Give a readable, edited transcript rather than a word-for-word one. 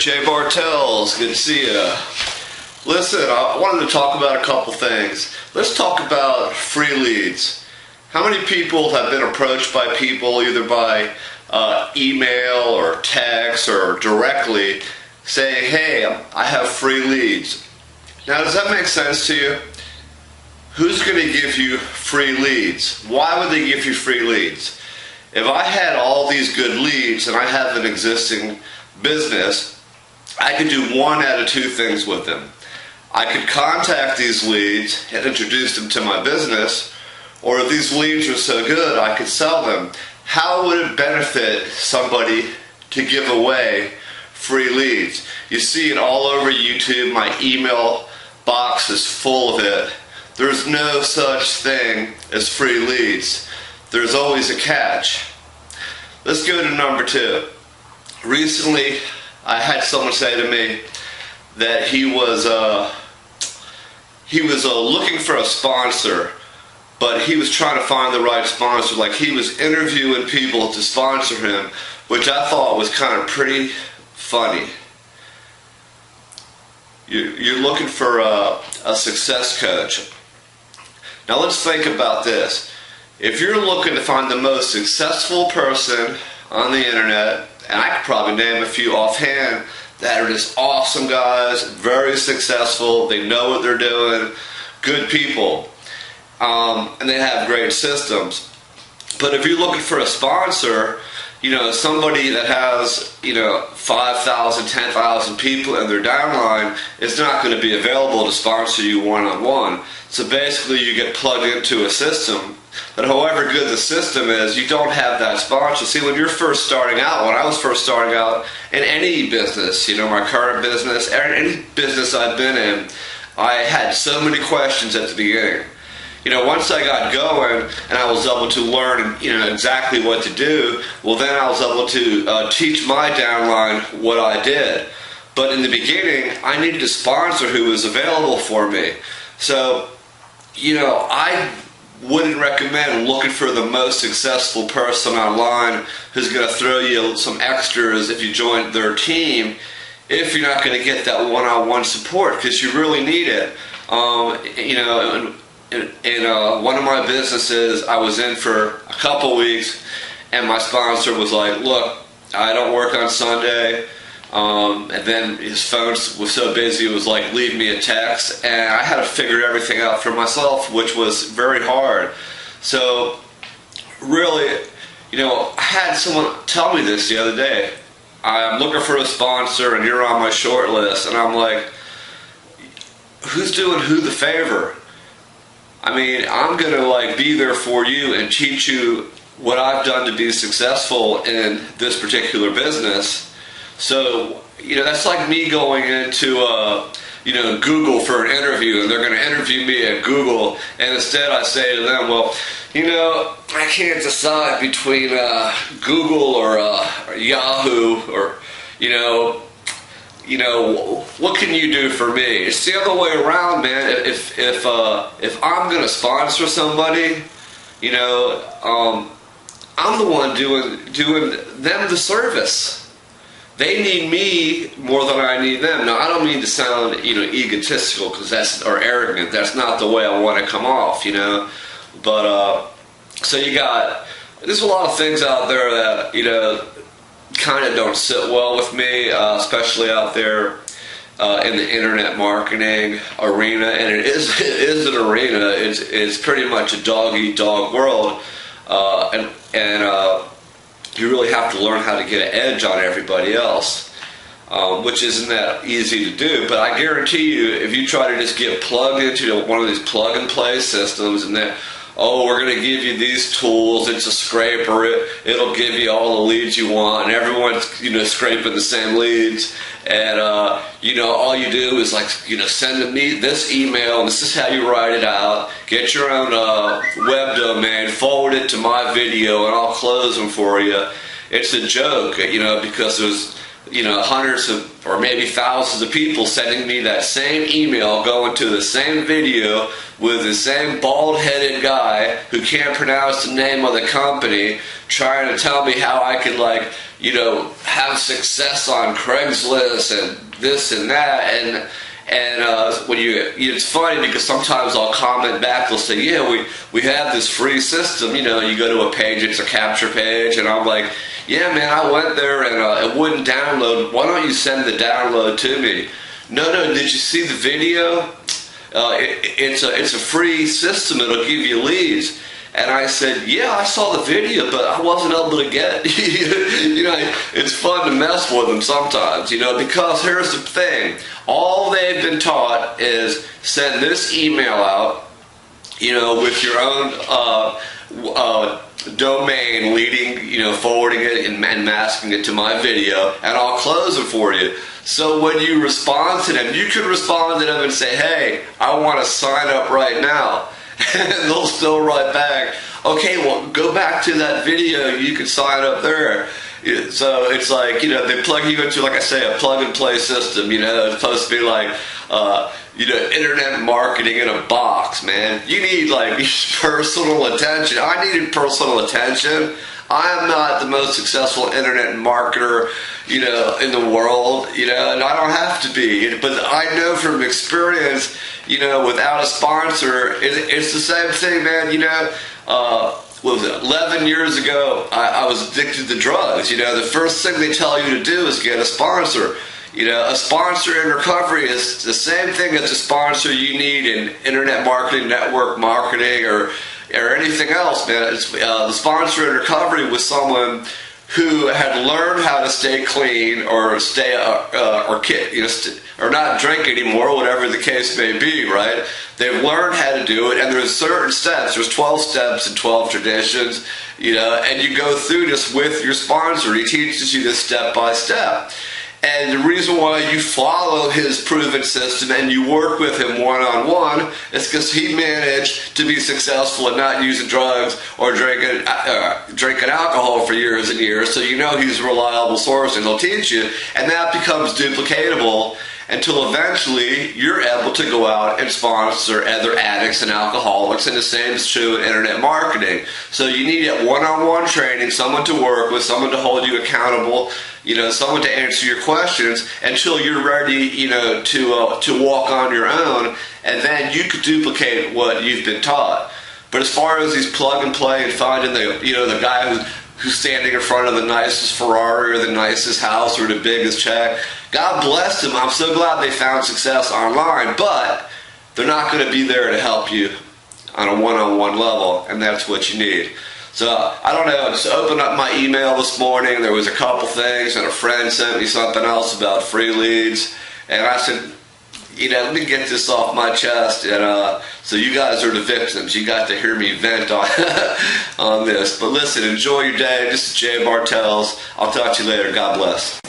Jay Bartels, good to see you. Listen, I wanted to talk about a couple things. Let's talk about free leads. How many people have been approached by people either by email or text or directly saying, hey, I have free leads? Now, does that make sense to you? Who's going to give you free leads? Why would they give you free leads? If I had all these good leads and I have an existing business, I could do one out of two things with them. I could contact these leads and introduce them to my business, or if these leads are so good, I could sell them. How would it benefit somebody to give away free leads? You see it all over YouTube. My email box is full of it. There's no such thing as free leads. There's always a catch. Let's go to number two. Recently, I had someone say to me that he was looking for a sponsor, but he was trying to find the right sponsor. Like, he was interviewing people to sponsor him, which I thought was kind of pretty funny. You're looking for a success coach. Now let's think about this. If you're looking to find the most successful person on the internet, and I could probably name a few offhand that are just awesome guys, very successful, they know what they're doing, good people, and they have great systems. But if you're looking for a sponsor, somebody that has, 5,000, 10,000 people in their downline is not going to be available to sponsor you one-on-one. So basically you get plugged into a system, but however good the system is, you don't have that sponsor. See, when you're first starting out, when I was first starting out in any business, my current business, any business I've been in, I had so many questions at the beginning. Once I got going and I was able to learn, exactly what to do, well, then I was able to teach my downline what I did. But in the beginning, I needed a sponsor who was available for me. So, I wouldn't recommend looking for the most successful person online who's going to throw you some extras if you join their team, if you're not going to get that one-on-one support, because you really need it. In one of my businesses, I was in for a couple weeks, and my sponsor was like, look, I don't work on Sunday. And then his phone was so busy, it was like, leave me a text. And I had to figure everything out for myself, which was very hard. So, really, I had someone tell me this the other day. I'm looking for a sponsor, and you're on my short list. And I'm like, who's doing who the favor? I mean, I'm going to be there for you and teach you what I've done to be successful in this particular business. So, that's like me going into, Google for an interview, and they're going to interview me at Google, and instead I say to them, well, I can't decide between Google or Yahoo or, what can you do for me? It's the other way around, man. If I'm going to sponsor somebody, I'm the one doing them the service. They need me more than I need them. Now, I don't mean to sound, egotistical or arrogant. That's not the way I want to come off, But, so there's a lot of things out there that, kind of don't sit well with me, especially out there in the internet marketing arena. And it is an arena. It's pretty much a dog-eat-dog world. And you really have to learn how to get an edge on everybody else, which isn't that easy to do. But I guarantee you, if you try to just get plugged into one of these plug-and-play systems, and then, we're going to give you these tools, it's a scraper, it'll give you all the leads you want, and everyone's, scraping the same leads, and, all you do is, send me this email, and this is how you write it out, get your own web domain, forward it to my video, and I'll close them for you. It's a joke, because there's hundreds of or maybe thousands of people sending me that same email, going to the same video with the same bald-headed guy who can't pronounce the name of the company, trying to tell me how I could have success on Craigslist and this and that. And when it's funny because sometimes I'll comment back, they'll say, yeah, we have this free system, you go to a page, it's a capture page, and I'm like, yeah, man, I went there and it wouldn't download. Why don't you send the download to me? No, did you see the video? It's a free system, it'll give you leads. And I said, yeah, I saw the video, but I wasn't able to get, it's fun to mess with them sometimes, because here's the thing. All they've been taught is send this email out, with your own domain leading, forwarding it and masking it to my video, and I'll close it for you. So when you respond to them, you can respond to them and say, hey, I want to sign up right now. And they'll still write back, okay, well, go back to that video, you can sign up there. So it's like, they plug you into, like I say, a plug-and-play system, it's supposed to be like, internet marketing in a box, man. You need, personal attention. I needed personal attention. I am not the most successful internet marketer, in the world, and I don't have to be. But I know from experience, without a sponsor, it's the same thing, man. What was it, 11 years ago, I was addicted to drugs. The first thing they tell you to do is get a sponsor. A sponsor in recovery is the same thing as a sponsor you need in internet marketing, network marketing, or anything else, man. The sponsor in recovery was someone who had learned how to stay clean or stay or not drink anymore, whatever the case may be, right? They've learned how to do it, and there's certain steps. There's 12 steps and 12 traditions, and you go through this with your sponsor. He teaches you this step by step. And the reason why you follow his proven system and you work with him one-on-one is because he managed to be successful at not using drugs or drinking alcohol for years and years. So he's a reliable source, and he'll teach you. And that becomes duplicatable until eventually you're able to go out and sponsor other addicts and alcoholics, and the same is true in internet marketing. So you need a one-on-one training, someone to work with, someone to hold you accountable, someone to answer your questions until you're ready, to walk on your own, and then you could duplicate what you've been taught. But as far as these plug and play and finding the guy who's standing in front of the nicest Ferrari or the nicest house or the biggest check, God bless them. I'm so glad they found success online, but they're not going to be there to help you on a one-on-one level, and that's what you need. So, I don't know, I just opened up my email this morning, there was a couple things, and a friend sent me something else about free leads, and I said, let me get this off my chest, and so you guys are the victims. You got to hear me vent on this. But listen, enjoy your day. This is Jay Bartels. I'll talk to you later. God bless.